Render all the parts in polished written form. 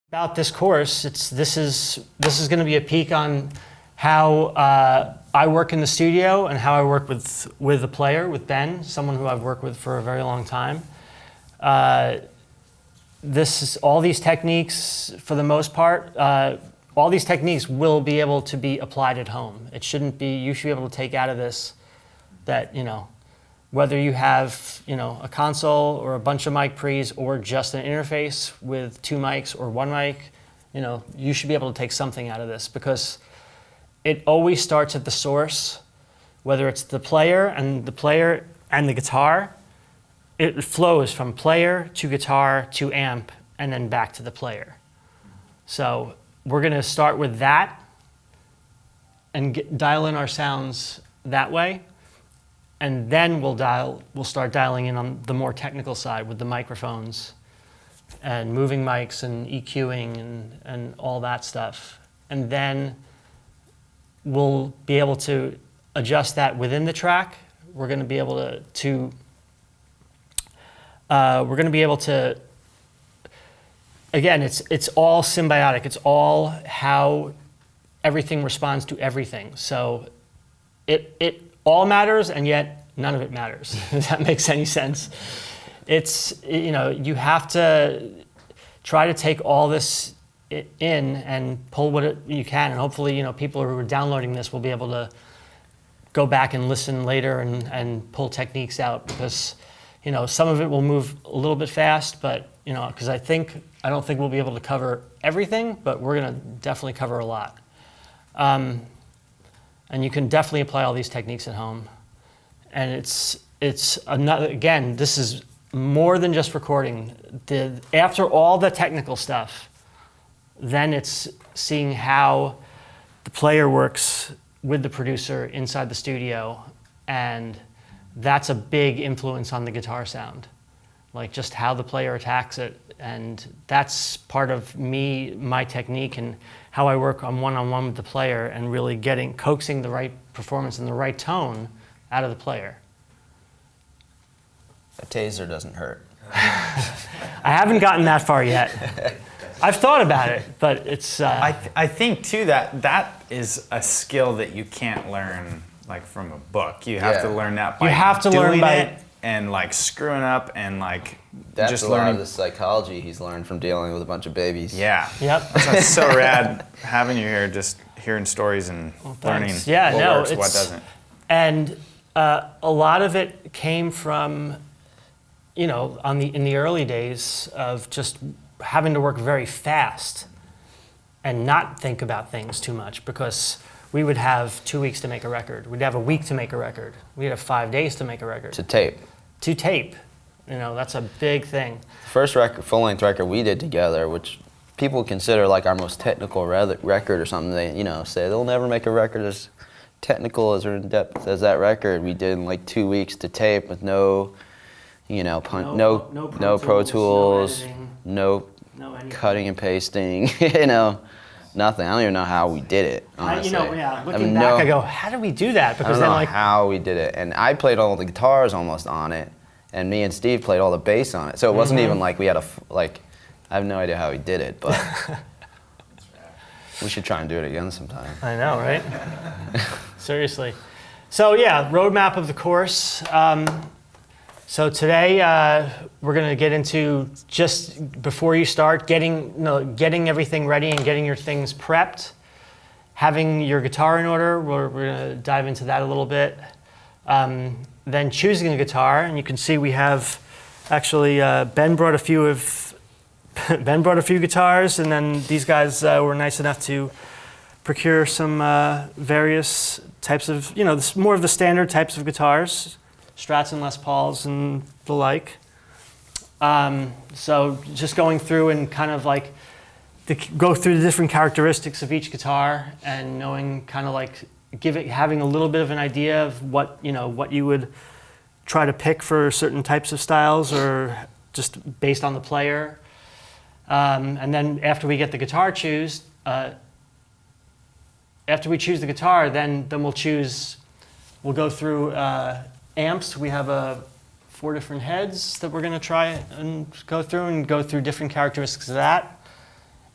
About this course, this is going to be a peek on how I work in the studio and how I work with a player, with Ben, someone who I've worked with for a very long time. All these techniques, for the most part, all these techniques will be able to be applied at home. You should be able to take out of this that, whether you have, a console or a bunch of mic pre's or just an interface with 2 mics or 1 mic, you should be able to take something out of this, because it always starts at the source, whether it's the player and the guitar. It flows from player to guitar to amp and then back to the player. So we're going to start with that and dial in our sounds that way. And then we'll start dialing in on the more technical side with the microphones and moving mics and EQing and all that stuff. And then we'll be able to adjust that within the track. We're going to be able to again, it's all symbiotic. It's all how everything responds to everything. So it all matters, and yet none of it matters. If that makes any sense. It's, you have to try to take all this in and pull what you can, and hopefully, people who are downloading this will be able to go back and listen later and pull techniques out, because, some of it will move a little bit fast, but, because I don't think we'll be able to cover everything, but we're gonna definitely cover a lot. And you can definitely apply all these techniques at home. And it's another, again, this is more than just recording. After all the technical stuff, then it's seeing how the player works with the producer inside the studio, and that's a big influence on the guitar sound. Like just how the player attacks it, and that's part of my technique and how I work on one-on-one with the player and really coaxing the right performance and the right tone out of the player. A taser doesn't hurt. I haven't gotten that far yet. I've thought about it, but it's... I think too that is a skill that you can't learn like from a book. You have to learn that by doing it and like screwing up and like That's just a learning. lot of the psychology he's learned from dealing with a bunch of babies. Yeah. Yep. That's so rad having you here, just hearing stories and learning what works, what doesn't. And a lot of it came from, in the early days of just having to work very fast and not think about things too much, because we would have 2 weeks to make a record. We'd have a week to make a record. We'd have 5 days to make a record. To tape. To tape. That's a big thing. The first full-length record we did together, which people consider like our most technical record or something, they say they'll never make a record as technical as or in depth as that record. We did in like 2 weeks to tape with no Pro Tools, no cutting and pasting, nothing. I don't even know how we did it, honestly. Looking back, I go, how did we do that? Because I don't know how we did it. And I played all the guitars almost on it, and me and Steve played all the bass on it. So it wasn't even like we had I have no idea how we did it, but we should try and do it again sometime. I know, right? Seriously. So yeah, roadmap of the course. So today we're going to get into, just before you start, getting everything ready and getting your things prepped, having your guitar in order. We're going to dive into that a little bit. Then choosing a guitar, and you can see we have actually Ben brought a few guitars, and then these guys were nice enough to procure some various types of, more of the standard types of guitars. Strats and Les Pauls and the like. So just going through and kind of like go through the different characteristics of each guitar, and knowing kind of like having a little bit of an idea of what you would try to pick for certain types of styles, or just based on the player. And then after we get the guitar after we choose the guitar, then we'll go through amps. We have 4 different heads that we're going to try and go through different characteristics of that.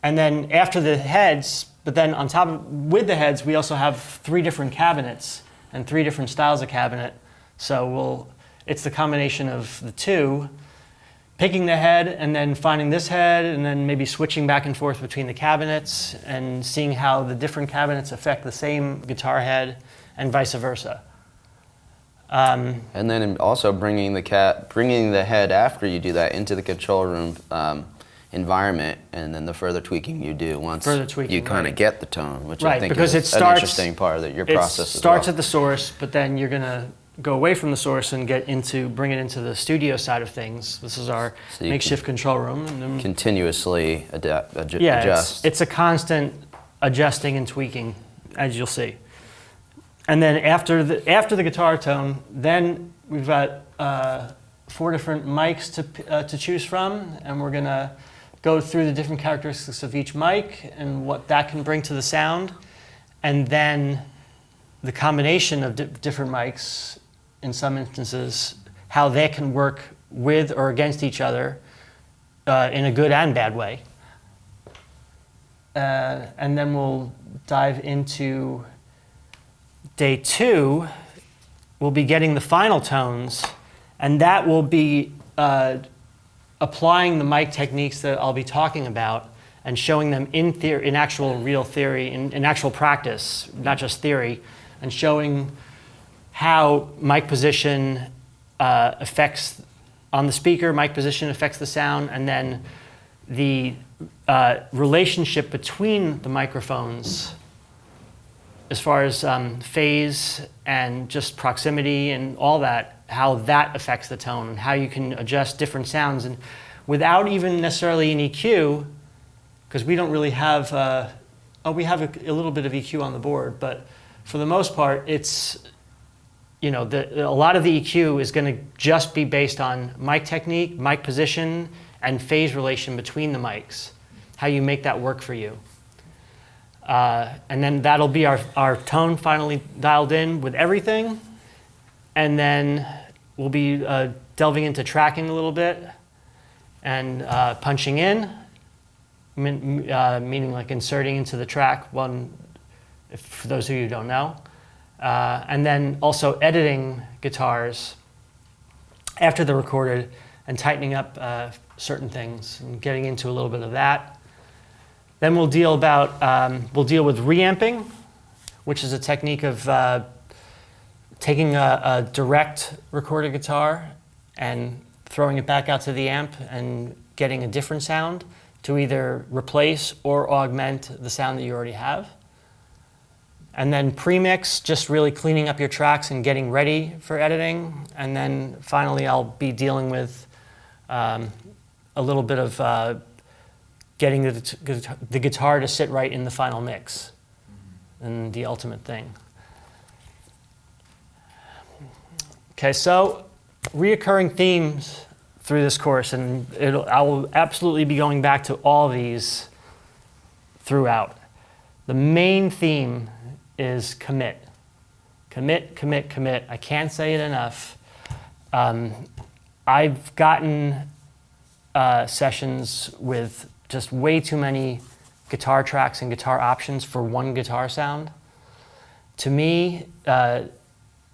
And then after the heads, but then on top of, with the heads, we also have 3 different cabinets and 3 different styles of cabinet. So it's the combination of the 2, picking the head and then finding this head and then maybe switching back and forth between the cabinets and seeing how the different cabinets affect the same guitar head and vice versa. And then also bringing the head after you do that into the control room environment, and then the further tweaking you do once you kind of get the tone, which I think is an interesting part of your process. It starts at the source, but then you're going to go away from the source and bring it into the studio side of things. This is our makeshift control room. And then continuously adjust. Yeah, it's a constant adjusting and tweaking, as you'll see. And then after the guitar tone, then we've got 4 different mics to choose from, and we're gonna go through the different characteristics of each mic and what that can bring to the sound, and then the combination of different mics, in some instances, how they can work with or against each other in a good and bad way. And then we'll dive into day 2. We'll be getting the final tones, and that will be applying the mic techniques that I'll be talking about and showing them in actual real theory, in actual practice, not just theory, and showing how mic position affects on the speaker, mic position affects the sound, and then the relationship between the microphones as far as phase and just proximity and all that, how that affects the tone and how you can adjust different sounds. And without even necessarily an EQ, because we don't really have, we have a little bit of EQ on the board, but for the most part, it's, a lot of the EQ is going to just be based on mic technique, mic position, and phase relation between the mics, how you make that work for you. And then that'll be our tone finally dialed in with everything. And then we'll be delving into tracking a little bit and punching in, meaning like inserting into the track, for those of you who don't know. And then also editing guitars after they're recorded and tightening up certain things and getting into a little bit of that. Then we'll deal with reamping, which is a technique of taking a direct recorded guitar and throwing it back out to the amp and getting a different sound to either replace or augment the sound that you already have. And then pre-mix, just really cleaning up your tracks and getting ready for editing. And then finally, I'll be dealing with a little bit of getting the guitar to sit right in the final mix, and the ultimate thing. Okay, so reoccurring themes through this course, and I will absolutely be going back to all of these throughout. The main theme is commit. Commit, commit, commit. I can't say it enough. I've gotten sessions with just way too many guitar tracks and guitar options for one guitar sound. To me,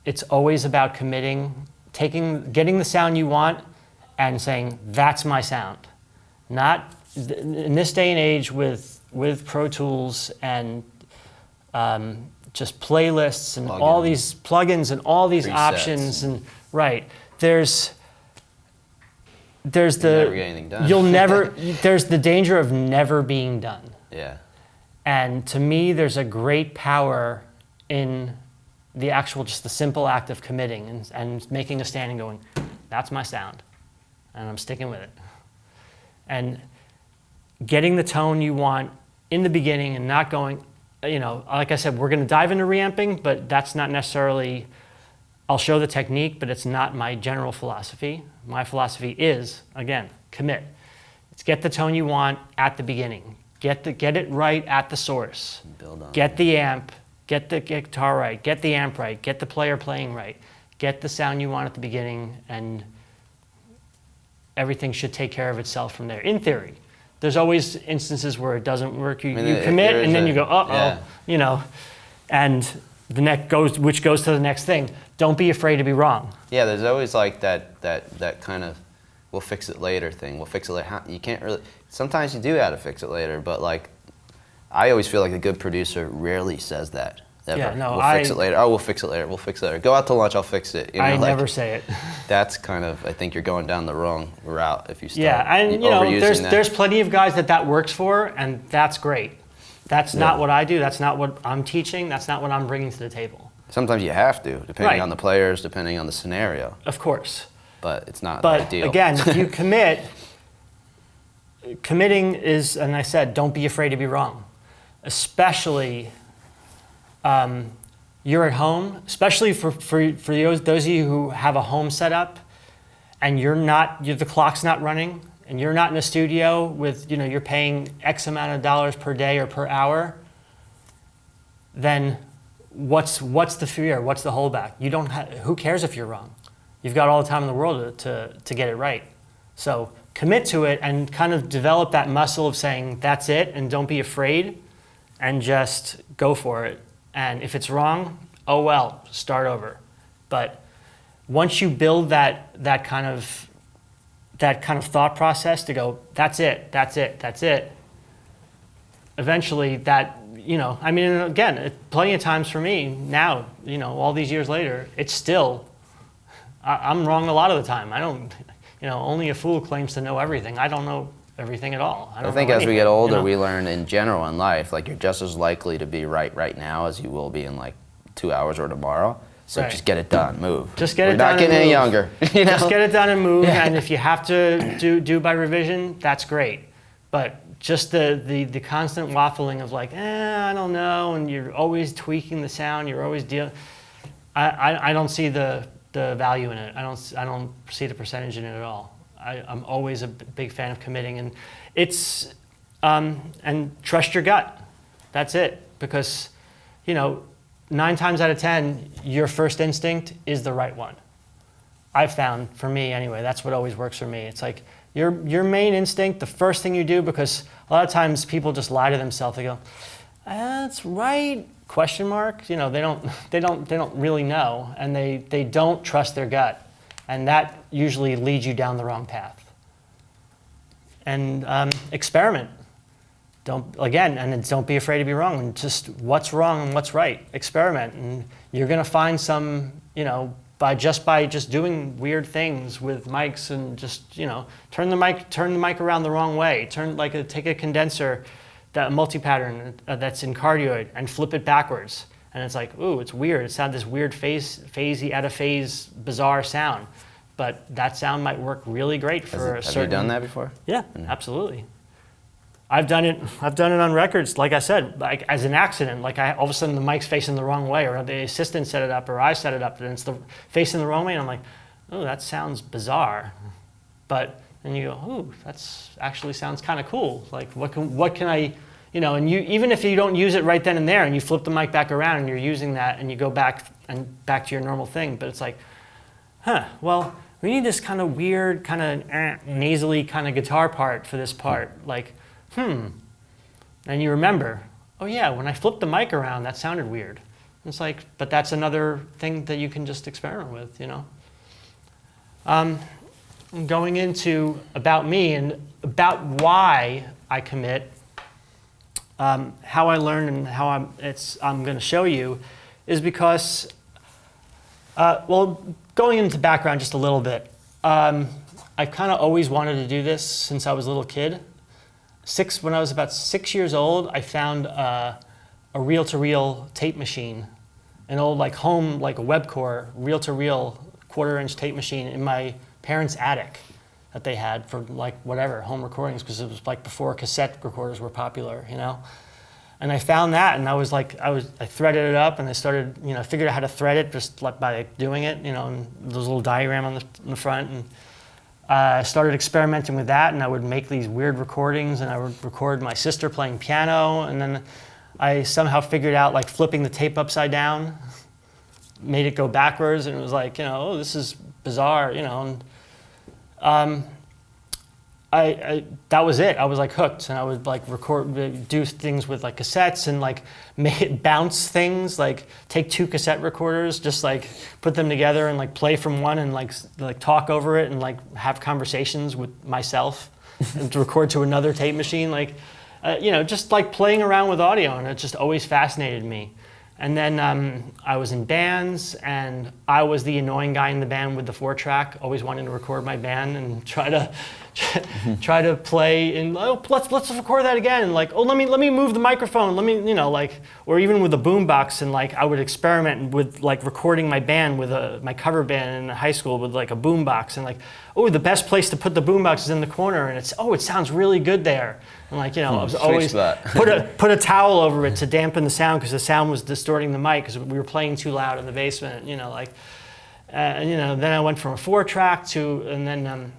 it's always about committing, getting the sound you want and saying, that's my sound. Not, in this day and age with Pro Tools and just playlists and all these plugins and all these options, and right, there's never get anything done. There's the danger of never being done. Yeah. And to me, there's a great power in just the simple act of committing and making a stand and going, that's my sound, and I'm sticking with it. And getting the tone you want in the beginning and not going, like I said, we're going to dive into reamping, but that's not necessarily, I'll show the technique, but it's not my general philosophy. My philosophy is, again, commit. It's get the tone you want at the beginning. Get it right at the source. Build on get the amp, get the guitar right, get the amp right, get the player playing right. Get the sound you want at the beginning, and everything should take care of itself from there, in theory. there's always instances where it doesn't work. You I mean, commit and then you go, yeah. you know, and the next which goes to the next thing. Don't be afraid to be wrong. Yeah, there's always like that kind of we'll fix it later thing. We'll fix it later. You can't really. Sometimes you do have to fix it later, but like I always feel like a good producer rarely says that. Ever. Yeah, no, we'll fix it later. Oh, we'll fix it later. We'll fix it later. Go out to lunch. I'll fix it. You know, I like, never say it. That's kind of, I think you're going down the wrong route if you start. Yeah, and you know, overusing there's plenty of guys that works for, and that's great. That's not what I do. That's not what I'm teaching. That's not what I'm bringing to the table. Sometimes you have to, depending on the players, depending on the scenario. Of course. But it's not But ideal. again, if you committing is, and I said, don't be afraid to be wrong. Especially, you're at home, especially for those of you who have a home set up and the clock's not running and you're not in a studio with, you know, you're paying X amount of dollars per day or per hour, then what's the fear? What's the holdback? Who cares if you're wrong? You've got all the time in the world to get it right. So commit to it and kind of develop that muscle of saying, that's it, and don't be afraid, and just go for it. And if it's wrong, oh well, start over. But once you build that kind of thought process to go, that's it, eventually that, you know, I mean, again, plenty of times for me now, you know, all these years later, it's still, I'm wrong a lot of the time. I don't, you know, only a fool claims to know everything. I don't know everything at all. I think as we get older, we learn in general in life, like you're just as likely to be right now as you will be in like 2 hours or tomorrow. So just get it done, move. Just get it done. We're not getting any younger. You know? Just get it done and move. Yeah. And if you have to do by revision, that's great. But just the constant waffling of like, I don't know, and you're always tweaking the sound. You're always dealing. I don't see the value in it. I don't see the percentage in it at all. I'm always a big fan of committing, and it's and trust your gut. That's it, because you know 9 times out of 10 your first instinct is the right one. I've found, for me anyway, that's what always works for me. It's like your main instinct, the first thing you do, because a lot of times people just lie to themselves. They go, "That's right?" Question mark. You know, they don't really know, and they don't trust their gut. And that usually leads you down the wrong path. And experiment. Don't be afraid to be wrong. And just what's wrong and what's right. Experiment, and you're gonna find some, you know, by just doing weird things with mics and just, you know, turn the mic around the wrong way. Take a condenser, that multi-pattern that's in cardioid, and flip it backwards. And it's like, ooh, it's weird. It sounds this weird phasey, out of phase, bizarre sound. But that sound might work really great for a certain... Have you done that before? Yeah, absolutely. I've done it on records, like I said, like as an accident. Like all of a sudden the mic's facing the wrong way, or the assistant set it up, or I set it up, and it's facing the wrong way, and I'm like, oh, that sounds bizarre. But then you go, ooh, that's actually sounds kind of cool. Like what can I... You know, and even if you don't use it right then and there, and you flip the mic back around and you're using that, and you go back to your normal thing, but it's like, well, we need this kind of weird, kind of nasally kind of guitar part for this part. Like, and you remember, oh yeah, when I flipped the mic around, that sounded weird. And it's like, but that's another thing that you can just experiment with, you know. Going into about me and about why I commit. How I learned and how I'm going to show you is because, going into background just a little bit, I've kind of always wanted to do this since I was a little kid. When I was about 6 years old, I found a reel-to-reel tape machine, an old home, a Webcore reel-to-reel 1/4-inch tape machine in my parents' attic that they had for home recordings, because it was before cassette recorders were popular, you know. And I found that, and I threaded it up, and I started, you know, figured out how to thread it just by doing it, you know, and there's a little diagram on the front, and I started experimenting with that, and I would make these weird recordings, and I would record my sister playing piano, and then I somehow figured out flipping the tape upside down, made it go backwards, and it was like, you know, oh, this is bizarre, you know. And that was it. I was like hooked, and I would like do things with like cassettes and like make it bounce things, like take 2 cassette recorders, just like put them together and like play from one and like talk over it and like have conversations with myself and to record to another tape machine, like just like playing around with audio, and it just always fascinated me. And then I was in bands, and I was the annoying guy in the band with the 4-track, always wanting to record my band and try to play and let's record that again. And like, oh, let me move the microphone. Let me, or even with the boombox, and like I would experiment with like recording my band with my cover band in high school with like a boombox, and like, oh, the best place to put the boombox is in the corner, and it sounds really good there. And like, I was always put a towel over it to dampen the sound because the sound was distorting the mic because we were playing too loud in the basement. Then I went from a 4-track and then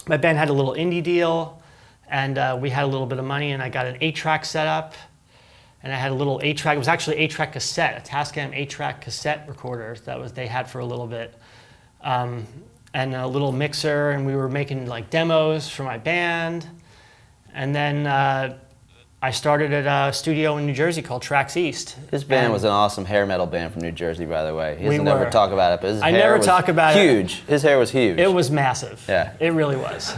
my band had a little indie deal, and we had a little bit of money, and I got an 8-track set up, and I had a little 8-track. It was actually an 8-track cassette, a Tascam 8-track cassette recorder they had for a little bit, and a little mixer, and we were making like demos for my band. And then I started at a studio in New Jersey called Tracks East. His band was an awesome hair metal band from New Jersey, by the way. He doesn't never talk about it, but his hair was huge. His hair was huge. It was massive. Yeah. It really was.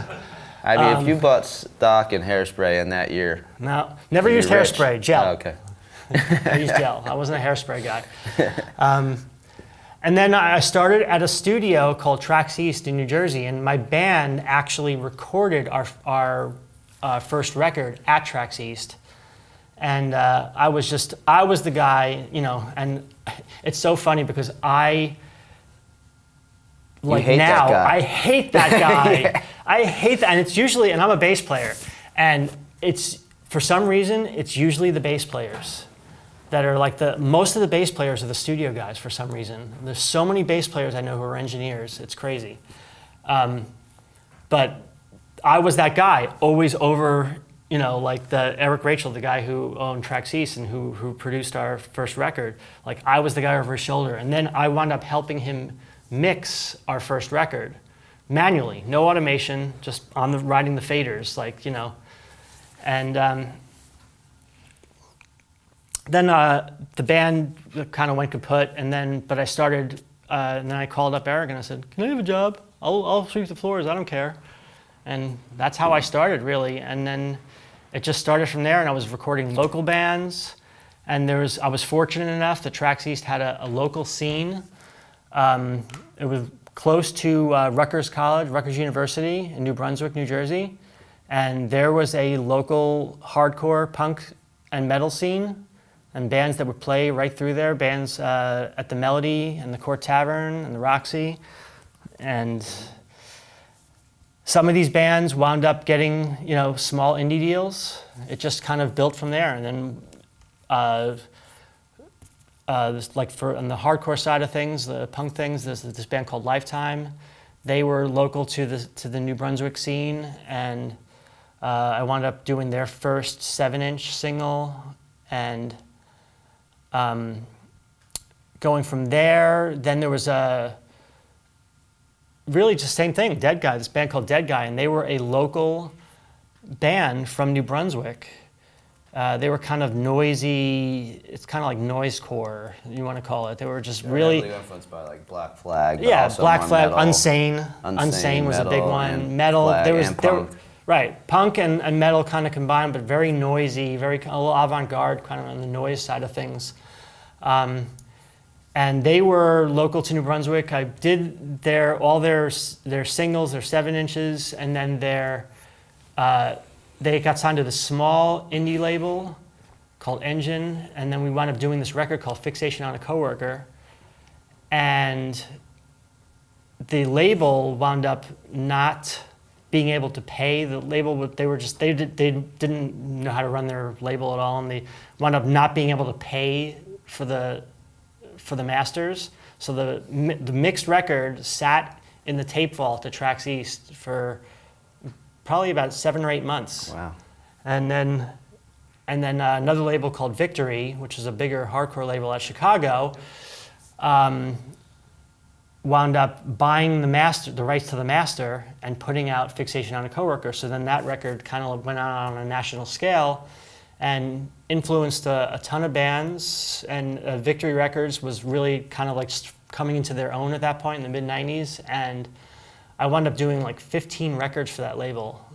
I mean, if you bought stock in hairspray in that year. No, never used hairspray, gel. Oh, okay. I used gel. I wasn't a hairspray guy. And then I started at a studio called Tracks East in New Jersey, and my band actually recorded our first record at Tracks East, and I was the guy, and it's so funny because I hate that guy. Yeah. I hate that, and it's usually, and I'm a bass player, and it's, for some reason, it's usually the bass players that are like most of the bass players are the studio guys for some reason. There's so many bass players I know who are engineers, it's crazy. But I was that guy, always over, like the Eric Rachel, the guy who owned Tracks East and who produced our first record. Like, I was the guy over his shoulder. And then I wound up helping him mix our first record manually, no automation, just riding the faders, And then the band kind of went kaput, but I started, and then I called up Eric and I said, "Can I have a job? I'll sweep the floors, I don't care." And that's how I started, really. And then it just started from there, and I was recording local bands. And I was fortunate enough that Tracks East had a local scene. It was close to Rutgers University in New Brunswick, New Jersey. And there was a local hardcore punk and metal scene, and bands that would play right through there, bands at the Melody and the Court Tavern and the Roxy. And some of these bands wound up getting, small indie deals. It just kind of built from there. And then, on the hardcore side of things, the punk things, there's this band called Lifetime. They were local to the New Brunswick scene, and I wound up doing their first 7-inch single, and going from there, then there was really just same thing, Dead Guy, this band called Dead Guy, and they were a local band from New Brunswick. They were kind of noisy, it's kind of like noisecore, you want to call it. They were just really influenced by like Black Flag. Yeah, Black Flag, metal. Unsane was a big one. Metal, punk and metal kind of combined, but very noisy, a little avant-garde, kind of on the noise side of things. And they were local to New Brunswick. I did all their singles, their 7 inches, and then they got signed to the small indie label called Engine, and then we wound up doing this record called Fixation on a Coworker. And the label wound up not being able to pay the label. They didn't know how to run their label at all, and they wound up not being able to pay for the masters. So the mixed record sat in the tape vault at Tracks East for probably about 7 or 8 months. Wow. And then another label called Victory, which is a bigger hardcore label at Chicago, wound up buying the rights to the master and putting out Fixation on a Coworker. So then that record kind of went out on a national scale and influenced a ton of bands. And Victory Records was really kind of like coming into their own at that point in the mid 90s. And I wound up doing like 15 records for that label.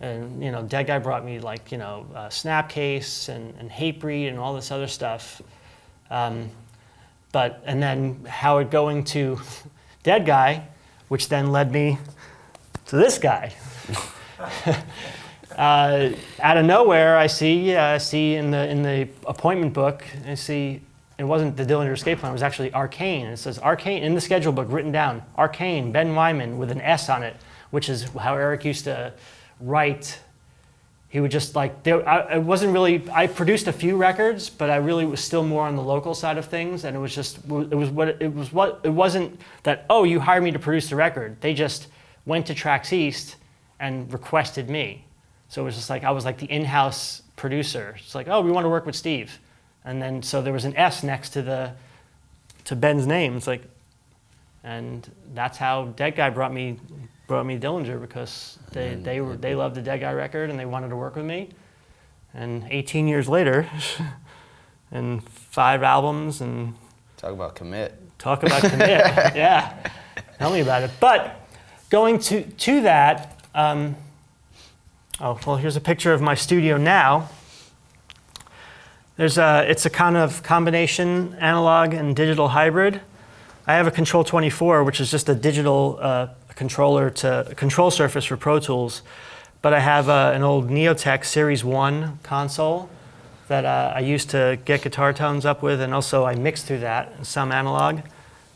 And, you know, Dead Guy brought me like, you know, Snapcase and Hatebreed and all this other stuff. And then Howard going to Dead Guy, which then led me to this guy. Out of nowhere, I see in the appointment book, I see it wasn't the Dillinger Escape Plan, it was actually Arcane. It says Arcane in the schedule book written down, Arcane, Ben Weinman with an S on it, which is how Eric used to write. He would just like, I wasn't really, I produced a few records, but I really was still more on the local side of things. And it was just, it wasn't that, oh, you hired me to produce the record. They just went to Tracks East and requested me. So it was just like, I was like the in-house producer. It's like, oh, we want to work with Steve. And then, so there was an S next to Ben's name. It's like, and that's how Dead Guy brought me Dillinger, because they loved the Dead Guy record and they wanted to work with me. And 18 years later, and 5 albums and Talk about commit. Yeah, tell me about it. But going to that, oh well, here's a picture of my studio now. It's a kind of combination analog and digital hybrid. I have a Control 24, which is just a digital control surface for Pro Tools, but I have an old Neotech Series 1 console that I used to get guitar tones up with, and also I mix through that, some analog.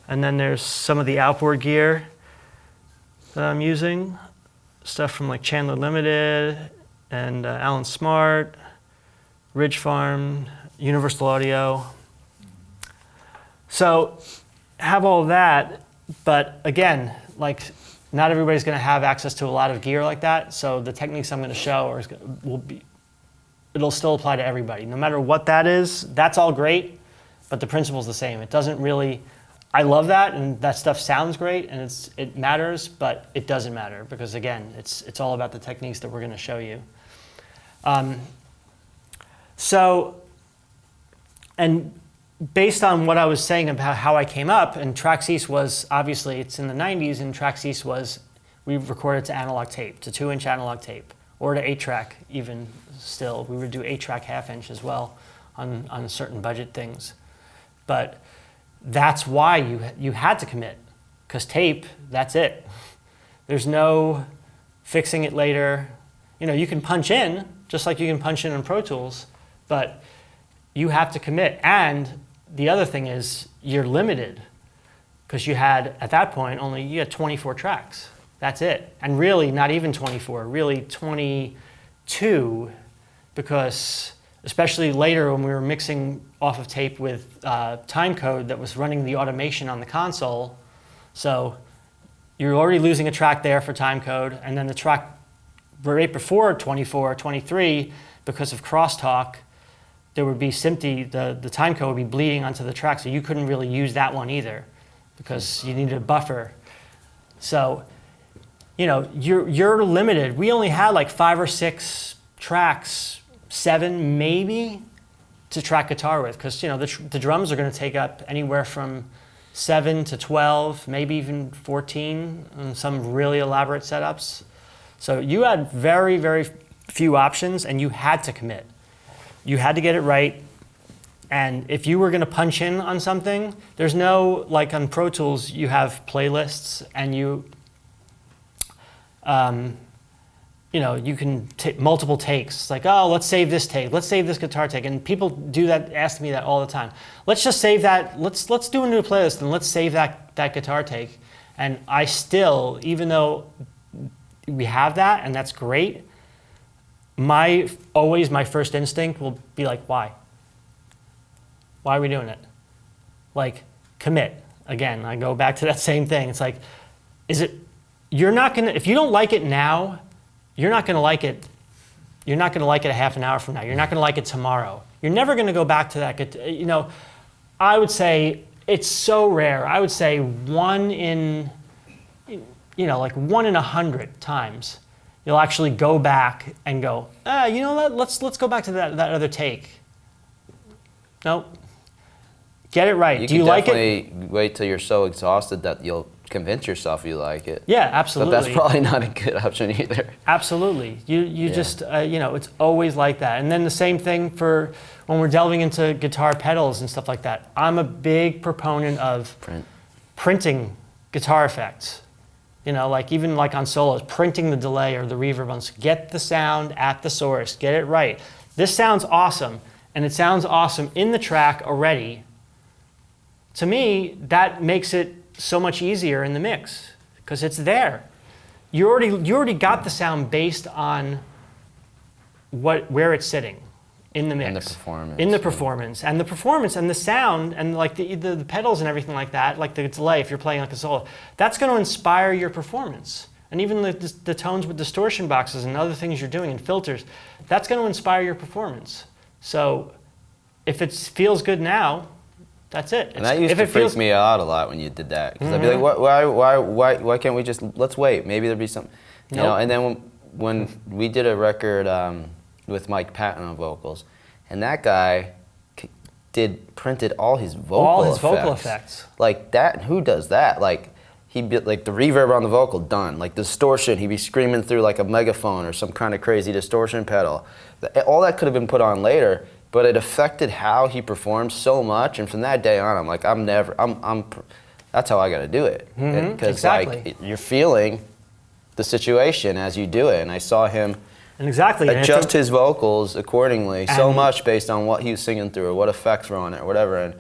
And then there's some of the outboard gear that I'm using, stuff from like Chandler Limited and Alan Smart, Ridge Farm, Universal Audio. So have all that, but again, like not everybody's going to have access to a lot of gear like that. So the techniques I'm going to show it'll still apply to everybody. No matter what that is, that's all great, but the principle's the same. It doesn't really, I love that, and that stuff sounds great, and it matters, but it doesn't matter, because again, it's all about the techniques that we're going to show you. And based on what I was saying about how I came up, and Tracks East was, obviously, it's in the 90s, and Tracks East was, we recorded to analog tape, to 2-inch analog tape, or to 8-track even still. We would do 8-track half-inch as well on certain budget things. But that's why you had to commit, because tape, that's it. There's no fixing it later. You know, you can punch in, just like you can punch in on Pro Tools, but you have to commit. And the other thing is you're limited, because you had, at that point, you had 24 tracks. That's it. And really, not even 24, really 22, because especially later when we were mixing off of tape with timecode that was running the automation on the console, so you're already losing a track there for timecode, and then the track right before 24, 23, because of crosstalk, there would be the time code would be bleeding onto the track, so you couldn't really use that one either, because you needed a buffer. So, you know, you're limited. We only had like 5 or 6 tracks, 7 maybe, to track guitar with, because, you know, the drums are going to take up anywhere from 7 to 12, maybe even 14 on some really elaborate setups. So you had very, very few options, and you had to commit. You had to get it right, and if you were going to punch in on something, there's no, like on Pro Tools, you have playlists, and you know, you can take multiple takes. It's like, oh, let's save this take, let's save this guitar take, and people do that, ask me that all the time. Let's just save that, let's do a new playlist, and let's save that guitar take. And I still, even though we have that, and that's great, always my first instinct will be like, why? Why are we doing it? Like, commit. Again, I go back to that same thing. It's like, you're not gonna, if you don't like it now, you're not gonna like it. You're not gonna like it a half an hour from now. You're not gonna like it tomorrow. You're never gonna go back to that. You know, I would say It's so rare. I would say one in 100 times, you'll actually go back and go, let's go back to that other take. Nope. Get it right. Do you like it? You can definitely wait till you're so exhausted that you'll convince yourself you like it. Yeah, absolutely. But that's probably not a good option either. Absolutely. You just, it's always like that. And then the same thing for when we're delving into guitar pedals and stuff like that. I'm a big proponent of printing guitar effects. Even on solos, printing the delay or the reverb on, get the sound at the source, get it right. This sounds awesome, and it sounds awesome in the track already. To me, that makes it so much easier in the mix because it's there. You already got the sound based on where it's sitting in the mix, and the performance, and the performance and the sound and the pedals and everything like that, like the delay if you're playing like a solo. That's going to inspire your performance, and even the tones with distortion boxes and other things you're doing and filters. That's going to inspire your performance. So, if it feels good now, that's it. And that used to freak me out a lot when you did that. Because I'd be like, why can't we just, let's wait. Maybe there'll be something. And then when we did a record with Mike Patton on vocals, and that guy printed all his vocal effects. Like that, who does that? Like, he'd be like the reverb on the vocal, done. Like distortion, he'd be screaming through like a megaphone or some kind of crazy distortion pedal. All that could have been put on later. But it affected how he performed so much, and from that day on, I'm like, that's how I got to do it. Because you're feeling the situation as you do it, and I saw him adjust his vocals accordingly so much based on what he was singing through or what effects were on it or whatever, and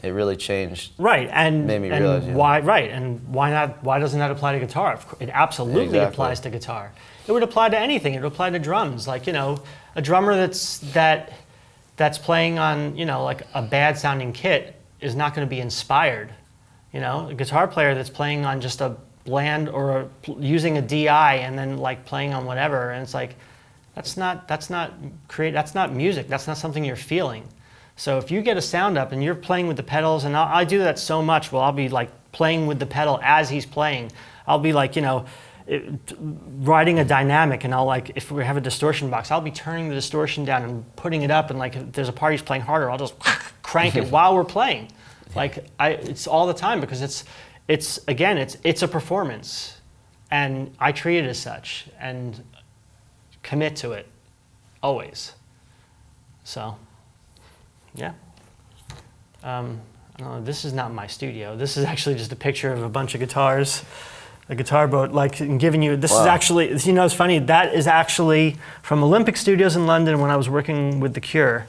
it really changed. Right, and made me realize why? Right, and why not? Why doesn't that apply to guitar? It absolutely applies to guitar. It would apply to anything. It would apply to drums. Like a drummer that's playing on, like a bad sounding kit is not going to be inspired. A guitar player that's playing on just a bland or using a DI and then like playing on whatever, and it's like, that's not music. That's not something you're feeling. So if you get a sound up and you're playing with the pedals, and I do that so much, I'll be like playing with the pedal as he's playing. I'll be like, writing a dynamic, and I'll if we have a distortion box, I'll be turning the distortion down and putting it up, and like if there's a party's playing harder, I'll just crank it while we're playing. It's all the time because it's a performance, and I treat it as such and commit to it always. So, yeah. I don't know, this is not my studio. This is actually just a picture of a bunch of guitars. A guitar boat, and giving you, this is actually, it's funny, that is actually from Olympic Studios in London when I was working with The Cure.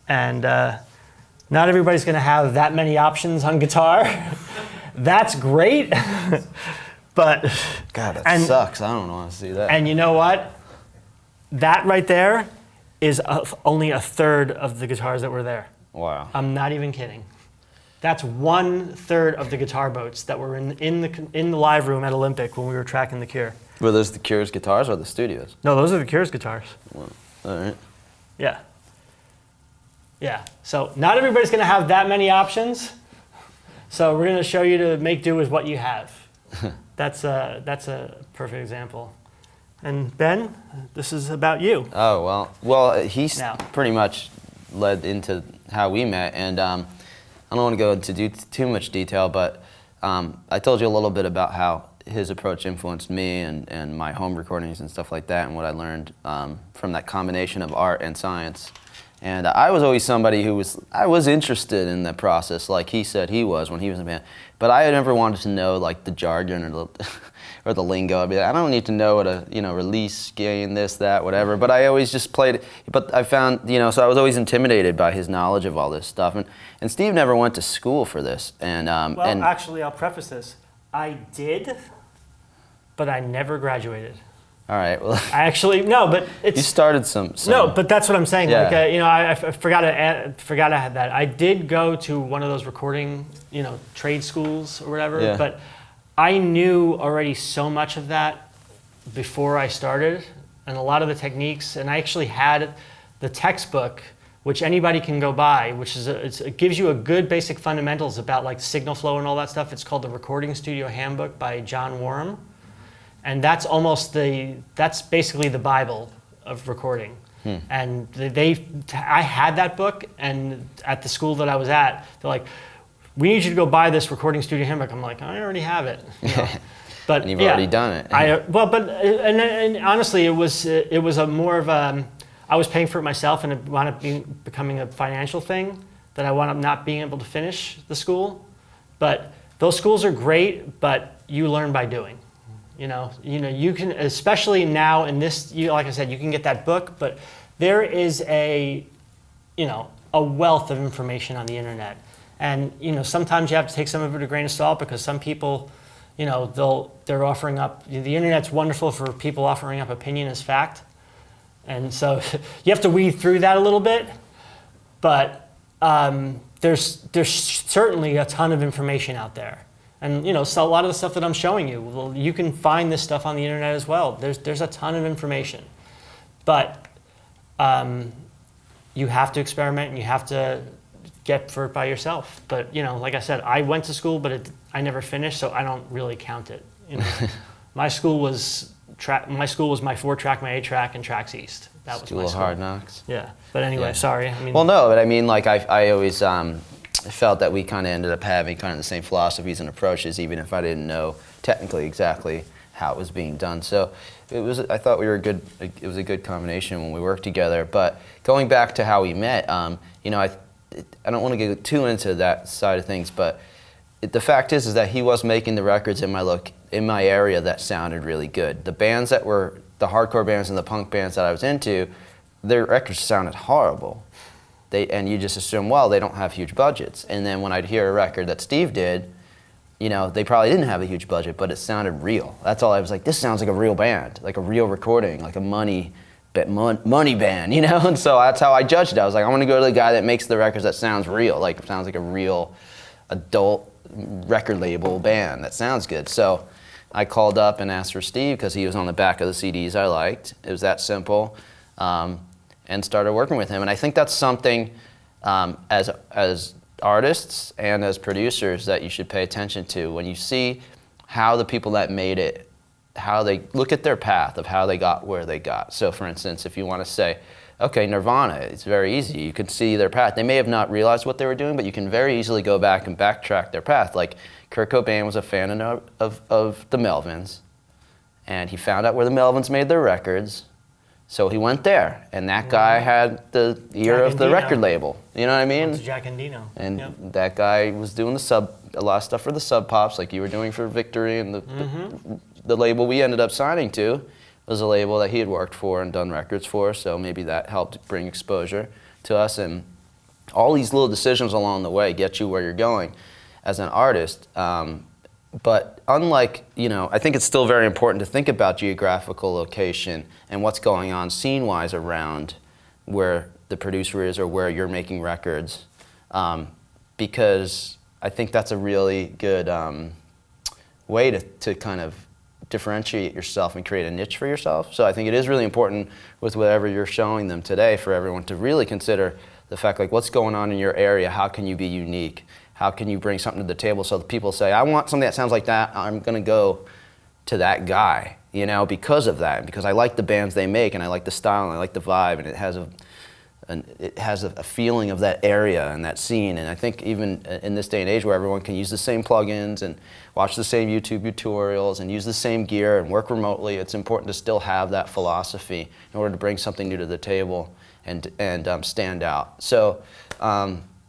And not everybody's gonna have that many options on guitar. That's great, but. God, that sucks, I don't want to see that. And you know what? That right there is only a third of the guitars that were there. Wow. I'm not even kidding. That's 1/3 of the guitar boats that were in the live room at Olympic when we were tracking The Cure. Were those The Cure's guitars or the studios? No, those are The Cure's guitars. Well, all right. Yeah. Yeah. So not everybody's going to have that many options. So we're going to show you to make do with what you have. That's a perfect example. And Ben, this is about you. Oh well, he's pretty much led into how we met, and. I don't want to go into too much detail, but I told you a little bit about how his approach influenced me and my home recordings and stuff like that, and what I learned from that combination of art and science. And I was always somebody who was interested in the process, like he said he was when he was in a band. But I never wanted to know like the jargon or the lingo. I'd be like, I don't need to know what a release gain, this, that, whatever. But I always just played it. But I found so I was always intimidated by his knowledge of all this stuff. And Steve never went to school for this. And actually, I'll preface this. I did, but I never graduated. All right. Well, you started some. No, but that's what I'm saying. Yeah. Like, I forgot I had that. I did go to one of those recording, trade schools or whatever. Yeah. But I knew already so much of that before I started, and a lot of the techniques. And I actually had the textbook which anybody can go buy, which is it gives you a good basic fundamentals about like signal flow and all that stuff. It's called the Recording Studio Handbook by John Warham, and that's basically the Bible of recording. And I had that book, and at the school that I was at, they're like, "We need you to go buy this Recording Studio Handbook." I'm like, "I already have it." You know? But and you've already done it. And honestly, it was a more of a, I was paying for it myself, and it wound up becoming a financial thing that I wound up not being able to finish the school. But those schools are great, but you learn by doing. You know, you can, especially now in this, like I said, you can get that book, but there is a wealth of information on the internet. And, sometimes you have to take some of it with a grain of salt, because some people, they're offering up, the internet's wonderful for people offering up opinion as fact. And so you have to weed through that a little bit, but there's certainly a ton of information out there. And so a lot of the stuff that I'm showing you, well, you can find this stuff on the internet as well. There's a ton of information, but you have to experiment and you have to get for it by yourself. But like I said, I went to school, but I never finished, so I don't really count it. My school was my 4-track, my 8-track, and Tracks East. That was my school. Hard Knocks. Yeah, but anyway, sorry. Well, no, but I mean, like I always felt that we kind of ended up having kind of the same philosophies and approaches, even if I didn't know technically exactly how it was being done. So I thought it was a good combination when we worked together. But going back to how we met, I don't want to get too into that side of things, but the fact is that he was making the records in my area that sounded really good. The bands that were the hardcore bands and the punk bands that I was into, their records sounded horrible. And you just assume, well, they don't have huge budgets. And then when I'd hear a record that Steve did, they probably didn't have a huge budget, but it sounded real. That's all I was like, this sounds like a real band, like a real recording, like a money band, And so that's how I judged it. I was like, I want to go to the guy that makes the records that sounds real, like sounds like a real adult record label band that sounds good. So I called up and asked for Steve because he was on the back of the CDs I liked. It was that simple. And started working with him. And I think that's something as artists and as producers that you should pay attention to. When you see how the people that made it, how they look at their path of how they got where they got. So for instance, if you want to say, okay, Nirvana, it's very easy. You can see their path. They may have not realized what they were doing, but you can very easily go back and backtrack their path. Like Kurt Cobain was a fan of the Melvins, and he found out where the Melvins made their records. So he went there, and that guy had the ear of the record label. You know what I mean? Went to Jack and Dino. And that guy was doing a lot of stuff for the Sub Pops, like you were doing for Victory, and the label we ended up signing to was a label that he had worked for and done records for. So maybe that helped bring exposure to us. And all these little decisions along the way get you where you're going as an artist. But unlike, I think it's still very important to think about geographical location and what's going on scene-wise around where the producer is or where you're making records, because I think that's a really good way to kind of differentiate yourself and create a niche for yourself. So I think it is really important with whatever you're showing them today for everyone to really consider the fact, like, what's going on in your area, how can you be unique? How can you bring something to the table so that people say, I want something that sounds like that, I'm gonna go to that guy, because of that, because I like the bands they make, and I like the style, and I like the vibe, and it has a feeling of that area and that scene. And I think even in this day and age where everyone can use the same plugins and watch the same YouTube tutorials and use the same gear and work remotely, it's important to still have that philosophy in order to bring something new to the table and stand out. So.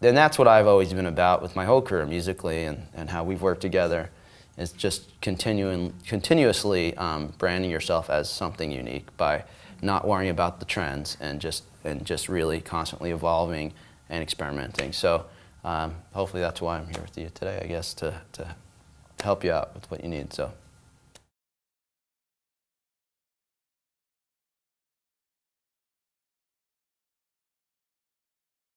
And that's what I've always been about with my whole career musically, and how we've worked together, is just continuously branding yourself as something unique by not worrying about the trends and just really constantly evolving and experimenting. So hopefully that's why I'm here with you today, I guess, to help you out with what you need. So